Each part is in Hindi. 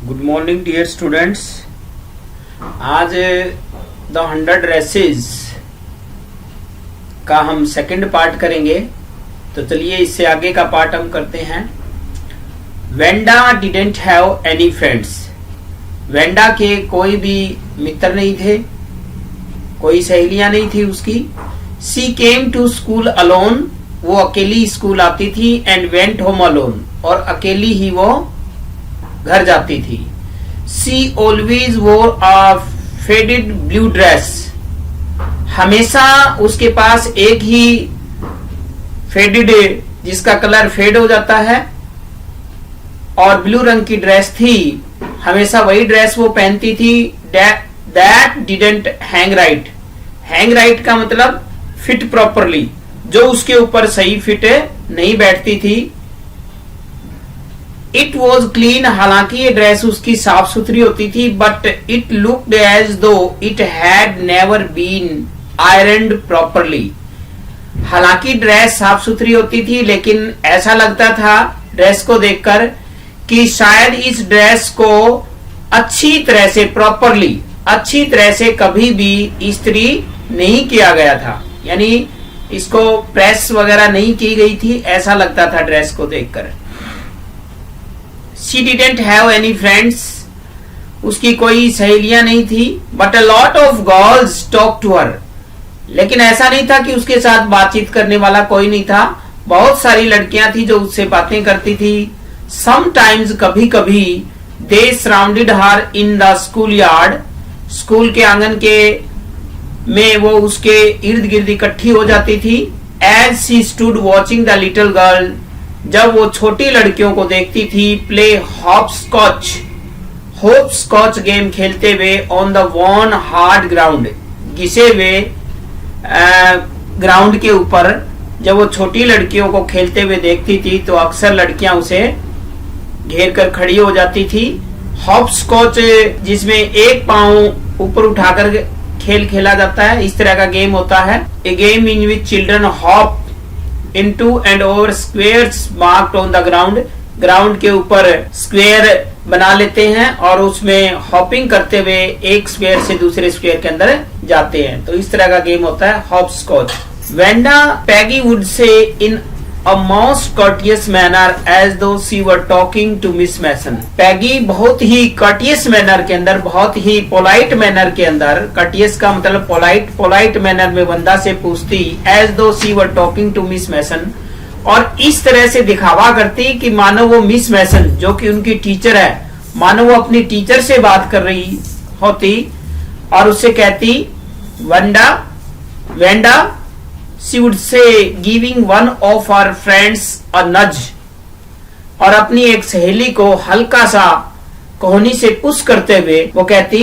Good morning dear students. आज द 100 रेसेस का हम सेकंड पार्ट करेंगे। तो चलिए इससे आगे का पार्ट हम करते हैं। Wanda didn't have any friends. Wanda के कोई भी मित्र नहीं थे, कोई सहेलियां नहीं थी उसकी। सी केम टू स्कूल अलोन। वो अकेली स्कूल आती थी। And went home alone. और अकेली ही वो घर जाती थी। सी ऑलवेज वोर अ फेडेड ब्लू ड्रेस। हमेशा उसके पास एक ही फेडेड, जिसका कलर फेड हो जाता है, और ब्लू रंग की ड्रेस थी। हमेशा वही ड्रेस वो पहनती थी। That didn't hang right. Hang right का मतलब फिट प्रॉपरली, जो उसके ऊपर सही फिट नहीं बैठती थी। It was clean. हालांकि ये ड्रेस उसकी साफ सुथरी होती थी। But it looked as though it had never been ironed properly. हालांकि ड्रेस साफ सुथरी होती थी, लेकिन ऐसा लगता था ड्रेस को देखकर कि शायद इस ड्रेस को अच्छी तरह से, प्रॉपरली अच्छी तरह से कभी भी इस्त्री नहीं किया गया था। यानी इसको प्रेस वगैरह नहीं की गई थी, ऐसा लगता था ड्रेस को देखकर। She didn't have any friends. उसकी कोई सहेलियां नहीं थी। But a lot of girls talked to her. लेकिन ऐसा नहीं था कि उसके साथ बातचीत करने वाला कोई नहीं था। बहुत सारी लड़कियां थी जो उससे बातें करती थी। Sometimes कभी कभी they surrounded her in the schoolyard. School के आंगन के में वो उसके इर्द गिर्द इकट्ठी हो जाती थी। As she stood watching the little girl. जब वो छोटी लड़कियों को देखती थी प्ले हॉपस्कॉच गेम खेलते हुए on the worn hard ground, घिसे हुए ग्राउंड के ऊपर, जब वो छोटी लड़कियों को खेलते हुए देखती थी तो अक्सर लड़कियां उसे घेर कर खड़ी हो जाती थी। हॉपस्कॉच जिसमें एक पांव ऊपर उठाकर खेल खेला जाता है, इस तरह का गेम होता है। A game in which children hop into and over squares marked on the ground. Ground के ऊपर स्क्वायर बना लेते हैं और उसमें हॉपिंग करते हुए एक स्क्वायर से दूसरे स्क्वायर के अंदर जाते हैं। तो इस तरह का गेम होता है hopscotch. Wanda Peggy would say in a most courteous manner as though she were talking to Miss Mason. पैगी बहुत ही courteous manner के अंदर, बहुत ही polite manner के अंदर, courteous का मतलब polite manner में वंदा से पूछती as though she were talking to Miss Mason, और इस तरह से दिखावा करती कि मानो वो मिस मैसन जो कि उनकी टीचर है, मानो वो अपनी टीचर से बात कर रही होती और उससे कहती Wanda she would say giving one of her friends a nudge. और अपनी एक सहेली को हल्का सा कोहनी से पुश करते हुए वो कहती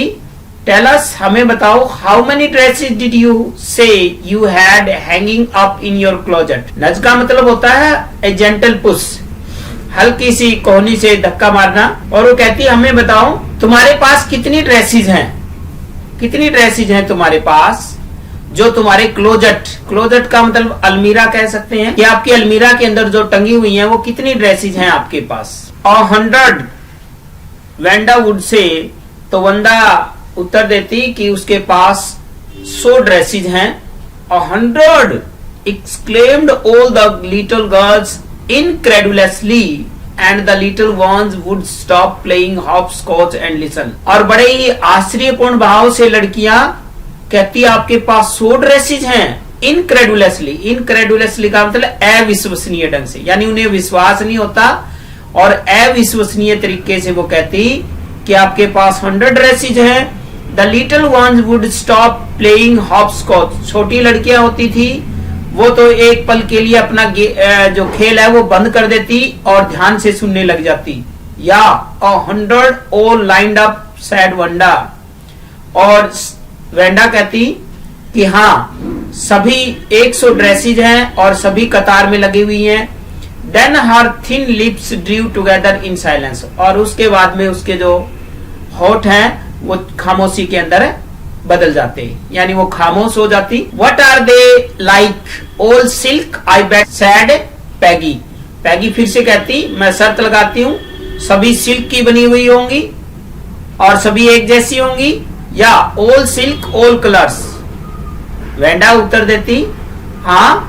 tell us, हमें बताओ, how many dresses did you say you had hanging up in your closet. नज का मतलब होता है a gentle push, हल्की सी कोहनी से धक्का मारना। और वो कहती हमें बताओ तुम्हारे पास कितनी ड्रेसेस हैं तुम्हारे पास जो तुम्हारे क्लोजेट का मतलब अलमीरा कह सकते हैं कि आपकी अलमीरा के अंदर जो टंगी हुई हैं वो कितनी ड्रेसेस हैं आपके पास। 100 वेंडा वुड से, तो वंदा उत्तर देती कि उसके पास 100 ड्रेसेस हैं। 100 exclaimed all the little girls incredulously and the little ones would stop playing hopscotch and listen. और बड़े ही आश्चर्यपूर्ण भाव से लड़कियां कहती आपके पास 100 ड्रेसेस हैं। इनक्रेडुलसली का मतलब अविश्वसनीय ढंग से, यानी उन्हें विश्वास नहीं होता और अविश्वसनीय तरीके से वो कहती कि आपके पास 100 ड्रेसेस हैं। The little ones would stop playing hopscotch. छोटी लड़कियां होती थी वो तो एक पल के लिए अपना जो खेल है वो बंद कर देती और ध्यान से सुनने लग जाती। या 100 all lined up said वंडा। और वेंडा कहती कि हाँ, सभी 100 ड्रेसेस हैं और सभी कतार में लगी हुई हैं। Then her thin lips drew together in silence. और उसके बाद में उसके जो होठ हैं वो खामोशी के अंदर बदल जाते, यानी वो खामोश हो जाती। What are they like? All silk, I bet, said Peggy. पैगी फिर से कहती मैं शर्त लगाती हूँ सभी सिल्क की बनी हुई होंगी। और सभी एक जैसी होंगी, या all silk all colours? Wanda उत्तर देती हाँ,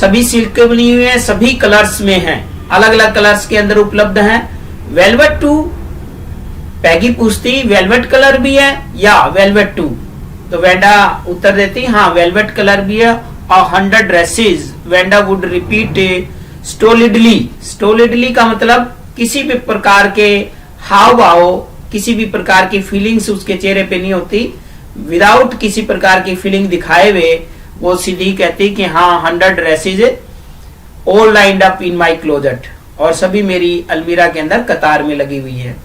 सभी सिल्क के बनी हुई है, सभी कलर्स में हैं, अलग अलग कलर्स के अंदर उपलब्ध हैं। Velvet to? पैगी पूछती वेलवेट कलर भी है या वेलवेट टू? तो वेंडा उत्तर देती हाँ, वेलवेट कलर भी है। 100 ड्रेसेस, वेंडा वुड रिपीट स्टोलिडली। स्टोलिडली का मतलब किसी भी प्रकार के हाव भाव, किसी भी प्रकार की फीलिंग्स उसके चेहरे पे नहीं होती, विदाउट किसी प्रकार की फीलिंग दिखाए हुए वो सीधी कहती कि हाँ 100 dresses all lined up in my closet, और सभी मेरी अलमीरा के अंदर कतार में लगी हुई है।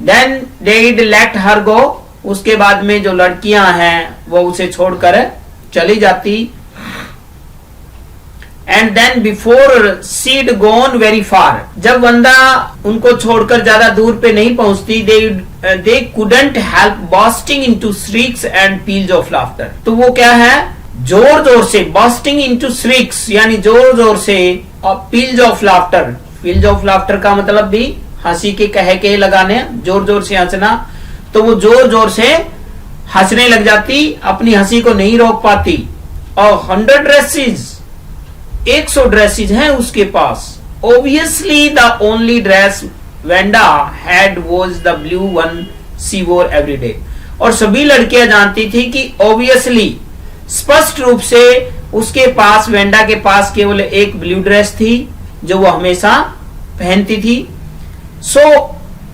देन डेड लेट हर गो, उसके बाद में जो लड़कियां हैं वो उसे छोड़कर चली जाती। And then before she'd gone very far, जब वंदा उनको छोड़कर ज्यादा दूर पे नहीं पहुंचती, they couldn't help bursting into shrieks and peals of laughter. तो वो क्या है, जोर जोर से, बर्स्टिंग इनटू श्रीक्स यानी जोर जोर से, और peels of laughter, peels of laughter का मतलब भी हंसी के कह के लगाने, जोर जोर से हंसना। तो वो जोर जोर से हंसने लग जाती, अपनी हंसी को नहीं रोक पाती। और 100 ड्रेसेस, 100 ड्रेसेस हैं उसके पास। Obviously the only dress Vanda had was the blue one she wore every day। और सभी लड़कियां जानती थी कि obviously, स्पष्ट रूप से उसके पास, वेंडा के पास केवल एक ब्लू ड्रेस थी जो वो हमेशा पहनती थी। So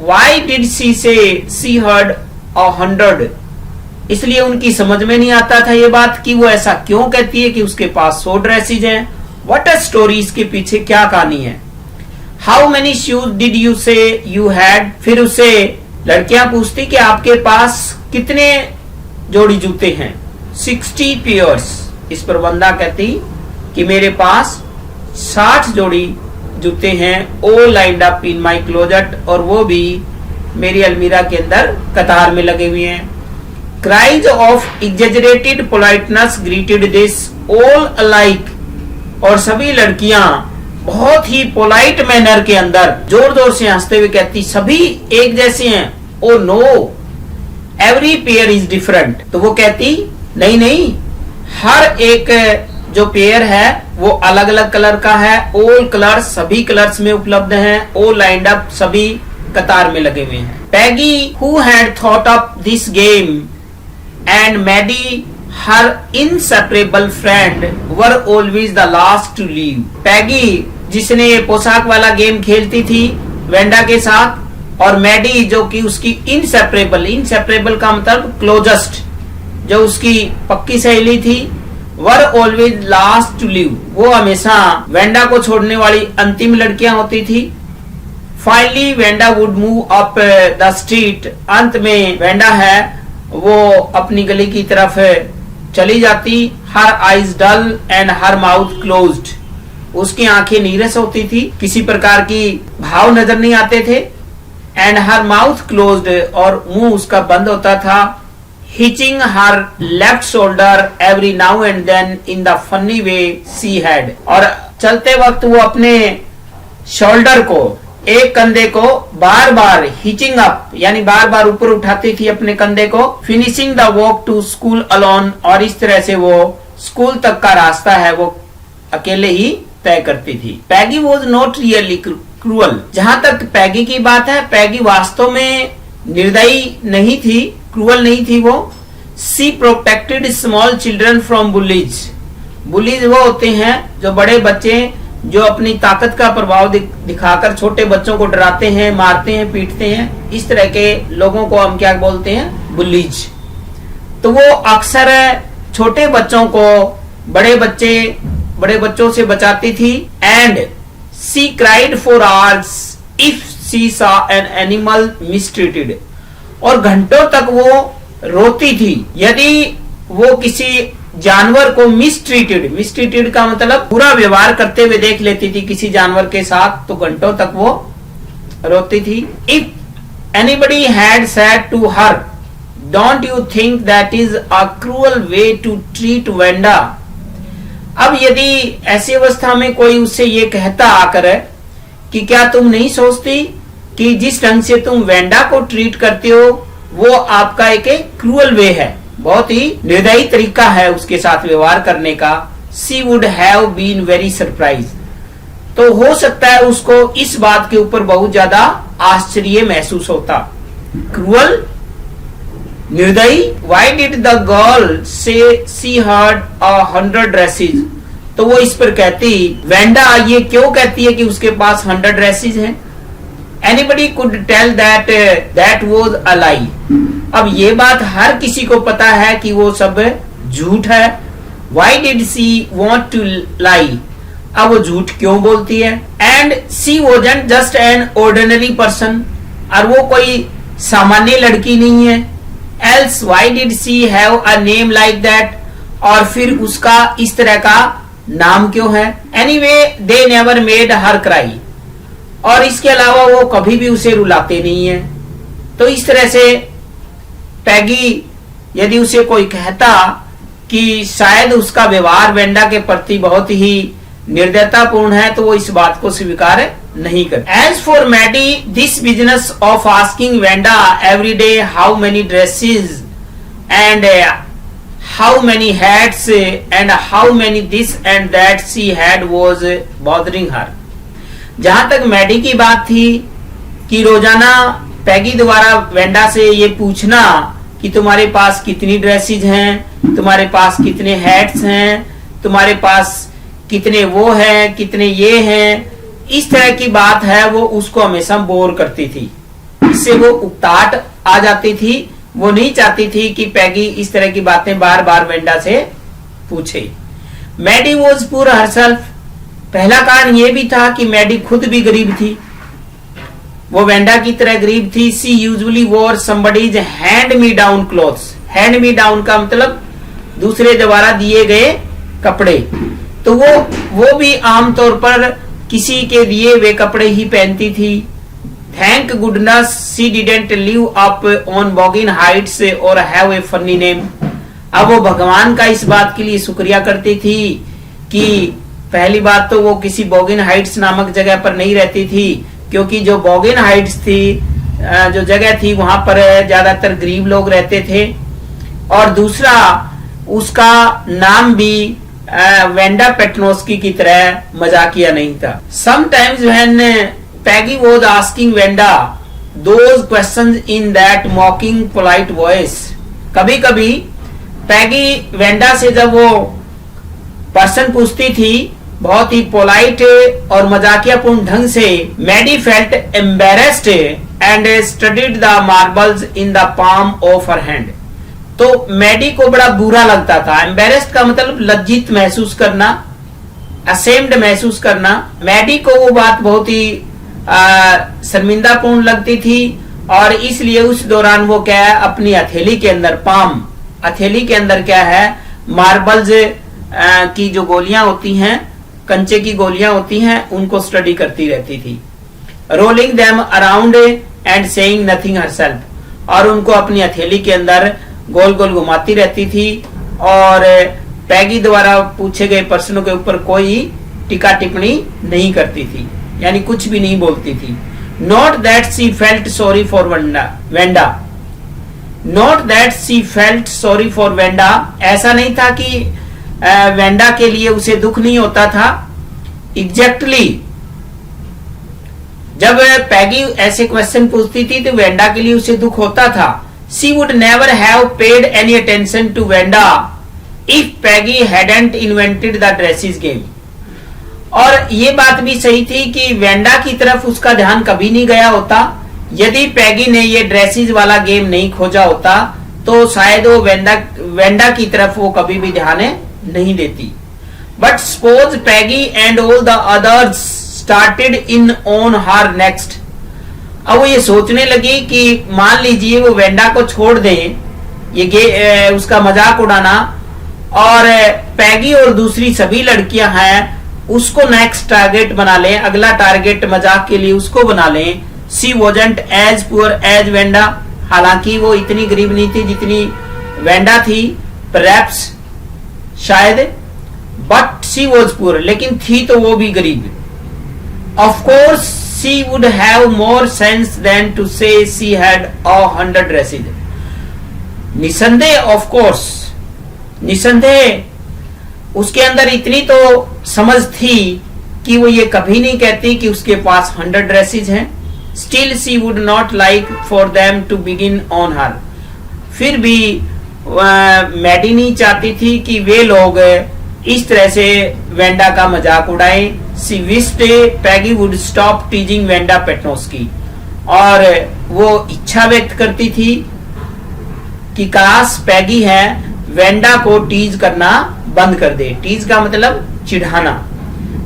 why did she say she had 100? इसलिए उनकी समझ में नहीं आता था ये बात कि वो ऐसा क्यों कहती है कि उसके पास 100 ड्रेसेज हैं। What a story, इसके पीछे क्या कहानी है। How many shoes did you say you had? फिर उससे लड़कियां पूछती कि आपके पास कितने जोड़ी जूते हैं। 60 pairs। इस पर बंदा कहती कि मेरे पास 60 जोड़ी जूते हैं, all lined up in my closet, और वो भी मेरी अलमीरा के अंदर कतार में लगे हुए हैं। Cries of exaggerated politeness greeted this all alike। और सभी लड़कियां बहुत ही पोलाइट मैनर के अंदर जोर जोर से हंसते हुए कहती सभी एक जैसे हैं। Oh no, every pair is different. तो वो कहती नहीं नहीं, हर एक जो पेयर है वो अलग अलग कलर का है। ऑल कलर्स, सभी कलर्स में उपलब्ध हैं। ऑल लाइंड अप, सभी कतार में लगे हुए हैं। Peggy who had thought up this game and Maddie her inseparable friend were always the last to leave। पैगी जिसने पोशाक वाला गेम खेलती थी वेंडा के साथ, और मैडी जो कि उसकी inseparable, inseparable का मतलब क्लोजेस्ट, जो उसकी पक्की सहेली थी, were always last to leave, वो हमेशा वेंडा को छोड़ने वाली अंतिम लड़कियां होती थी। Finally Wanda would move up the street। अंत में वेंडा है वो अपनी गली की तरफ चली जाती। Her eyes dull and her mouth closed, उसकी आंखें नीरस होती थी, किसी प्रकार की भाव नजर नहीं आते थे। एंड हर माउथ क्लोज्ड, और मुंह उसका बंद होता था। Hitching her left shoulder every now and then in the funny way she had, और चलते वक्त वो अपने शोल्डर को, एक कंधे को बार बार हिचिंग अप यानी बार बार ऊपर उठाती थी अपने कंधे को। Finishing the walk to school alone, और इस तरह से वो स्कूल तक का रास्ता है वो अकेले ही तय करती थी। पैगी वॉज नॉट रियली क्रूअल। जहां तक पैगी की बात है, पैगी वास्तव में निर्दयी नहीं थी, क्रूअल नहीं थी वो। She protected small children from bullies. Bullies वो होते हैं जो बड़े बच्चे जो अपनी ताकत का प्रभाव दिखाकर छोटे बच्चों को डराते हैं, मारते हैं, पीटते हैं, इस तरह के लोगों को हम क्या बोलते हैं, बुलीज। तो वो अक्सर छोटे बच्चों को बड़े बच्चों से बचाती थी। And she cried for hours if she saw an animal mistreated, और घंटों तक वो रोती थी यदि वो किसी जानवर को मिसट्रीटेड का मतलब बुरा व्यवहार करते हुए देख लेती थी किसी जानवर के साथ, तो घंटों तक वो रोती थी। If anybody had said to her don't you think that is a cruel way to treat Wanda. अब यदि ऐसी अवस्था में कोई उससे ये कहता आकर कि क्या तुम नहीं सोचती कि जिस ढंग से तुम वेंडा को ट्रीट करते हो वो आपका एक क्रूअल वे है, बहुत ही निर्दयी तरीका है उसके साथ व्यवहार करने का। She would have been very surprise, तो हो सकता है उसको इस बात के ऊपर बहुत ज्यादा आश्चर्य महसूस होता। क्रूअल, निर्दयी। वाई डिड द गर्ल से शी हर्ड 100 ड्रेसेज, तो वो इस पर कहती, वेंडा ये क्यों कहती है कि उसके पास 100 ड्रेसेज हैं। Anybody could tell that was a lie, अब ये बात हर किसी को पता है कि वो सब झूठ है। Why did she want to lie, अब वो झूठ क्यों बोलती है। And she wasn't just an ordinary person, और वो कोई सामान्य लड़की नहीं है। Else why did she have a name like that, और फिर उसका इस तरह का नाम क्यों है। Anyway they never made her cry, और इसके अलावा वो कभी भी उसे रुलाते नहीं है। तो इस तरह से पैगी, यदि उसे कोई कहता कि शायद उसका व्यवहार वेंडा के प्रति बहुत ही निर्दयतापूर्ण है, तो वो इस बात को स्वीकार नहीं कर। As for Maddie, this business of asking Wanda every day how many dresses and how many hats and how many this and that she had was bothering her. जहां तक मैडी की बात थी कि रोजाना पैगी द्वारा वेंडा से ये पूछना कि तुम्हारे पास कितनी ड्रेसेज हैं, तुम्हारे पास कितने हैट्स हैं, तुम्हारे पास कितने वो हैं, कितने ये हैं, इस तरह की बात है, वो उसको हमेशा बोर करती थी। इससे वो उकताहट आ जाती थी। वो नहीं चाहती थी कि पैगी इस तरह की बातें बार बार वेंडा से पूछे। मैडी वॉज पुअर हरसेल्फ, पहला कारण यह भी था कि मैडी खुद भी गरीब थी, वो वेंडा की तरह गरीब थी। सी यूजुअली वोर somebody's hand me down clothes, hand me down का मतलब दूसरे द्वारा दिए गए कपड़े, तो वो भी आमतौर पर किसी के दिए वे कपड़े ही पहनती थी। Thank goodness she didn't live up on Boggins Heights और हैव ए फनी नेम। अब वो भगवान का इस बात के लिए शुक्रिया करती थी कि पहली बात तो वो किसी बॉगिन हाइट्स नामक जगह पर नहीं रहती थी, क्योंकि जो बॉगिन हाइट्स थी, जो जगह थी, वहां पर ज्यादातर गरीब लोग रहते थे। और दूसरा, उसका नाम भी वेंडा पेट्रोस्की की तरह मजाकिया नहीं था। Sometimes when Peggy was asking Wanda those questions in that मॉकिंग polite voice, कभी कभी पैगी वेंडा से जब वो प्रश्न पूछती थी बहुत ही पोलाइट और मजाकियापूर्ण ढंग से, Maddie felt embarrassed and studied the marbles in the palm of her hand. तो मैडी को बड़ा बुरा लगता था। एम्बेरेस्ड का मतलब लज्जित महसूस करना, असेम्ड महसूस करना। मैडी को वो बात बहुत ही शर्मिंदापूर्ण लगती थी, और इसलिए उस दौरान वो क्या है, अपनी हथेली के अंदर, पाम, हथेली के अंदर क्या है, मार्बल्स की जो गोलियां होती हैं, कंचे की गोलियां होती हैं, उनको स्टडी करती रहती थी। Rolling them around and saying nothing herself, और उनको अपनी हथेली के अंदर गोल गोल घुमाती रहती थी, और पैगी द्वारा पूछे गए प्रश्नों के ऊपर कोई टीका टिप्पणी नहीं करती थी, यानी कुछ भी नहीं बोलती थी। Not that she felt sorry for Wanda, not that she felt sorry for Wanda, ऐसा नहीं था कि वेंडा के लिए उसे दुख नहीं होता था। एग्जैक्टली जब पैगी ऐसे क्वेश्चन पूछती थी तो वेंडा के लिए उसे दुख होता था। She would never have paid any attention to Wanda if Peggy hadn't invented the dresses game. और ये बात भी सही थी कि वेंडा की तरफ उसका ध्यान कभी नहीं गया होता यदि पैगी ने ये ड्रेसेस वाला गेम नहीं खोजा होता, तो शायद वो वेंडा की तरफ वो कभी भी ध्यान नहीं देती। But suppose Peggy and all the others started in on her next. अब वो ये सोचने लगी कि मान लीजिए वो वेंडा को छोड़ दें, ये उसका मजाक उड़ाना, और पैगी और दूसरी सभी लड़कियां हैं उसको नेक्स्ट टारगेट बना लें, अगला टारगेट मजाक के लिए उसको बना लें। She wasn't as poor as Wanda, हालांकि वो इतनी गरीब नहीं थी जितनी वेंडा थी, परहैप्स शायद, बट शी वॉज पुअर, लेकिन थी तो वो भी गरीब। Of course she would have more sense than to say she had 100 dresses. निसंदेह, ऑफ कोर्स, निसंदेह उसके अंदर इतनी तो समझ थी कि वो ये कभी नहीं कहती कि उसके पास 100 ड्रेसेस हैं। Still she would not like for them to begin on her. फिर भी मैडी नहीं चाहती थी कि वे लोग इस तरह से वेंडा का मजाक उड़ाएं। She wished Peggy would stop teasing Wanda Petronski. और वो इच्छा व्यक्त करती थी कि काश पैगी है वेंडा को टीज करना बंद कर दे। टीज का मतलब चिढ़ाना।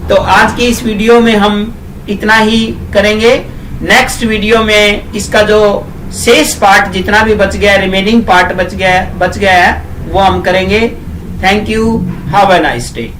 तो आज की इस वीडियो में हम इतना ही करेंगे। नेक्स्ट वीडियो में इसका जो शेष पार्ट जितना भी बच गया, रिमेनिंग पार्ट बच गया है, वो हम करेंगे। Thank you, have a nice day.